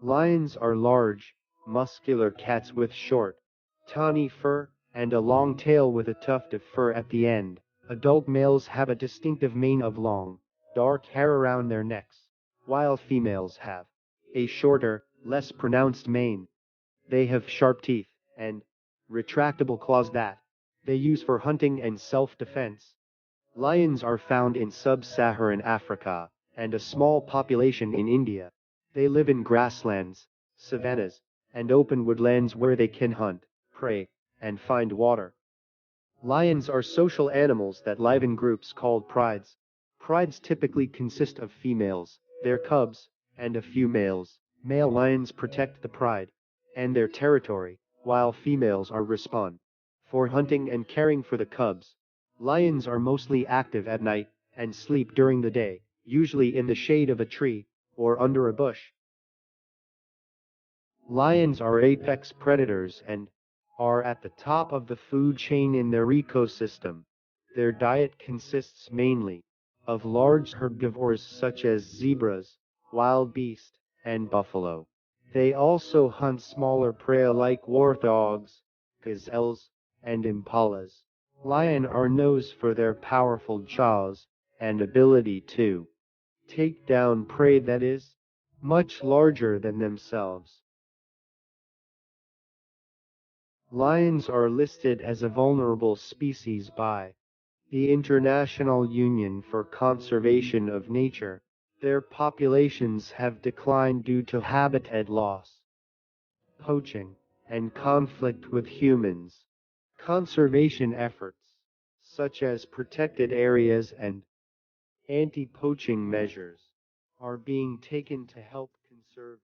Lions are large, muscular cats with short, tawny fur, and a long tail with a tuft of fur at the end. Adult males have a distinctive mane of long, dark hair around their necks, while females have a shorter, less pronounced mane. They have sharp teeth and retractable claws that they use for hunting and self-defense. Lions are found in sub-Saharan Africa, and a small population in India. They live in grasslands, savannas, and open woodlands where they can hunt, prey, and find water. Lions are social animals that live in groups called prides. Prides typically consist of females, their cubs, and a few males. Male lions protect the pride and their territory, while females are responsible for hunting and caring for the cubs. Lions are mostly active at night and sleep during the day, usually in the shade of a tree or under a bush. Lions are apex predators and are at the top of the food chain in their ecosystem. Their diet consists mainly of large herbivores such as zebras, wild beast, and buffalo. They also hunt smaller prey like warthogs, gazelles, and impalas. Lions are known for their powerful jaws and ability to take down prey that is much larger than themselves. Lions are listed as a vulnerable species by the International Union for Conservation of Nature. Their populations have declined due to habitat loss, poaching, and conflict with humans. Conservation efforts, such as protected areas and anti-poaching measures, are being taken to help conserve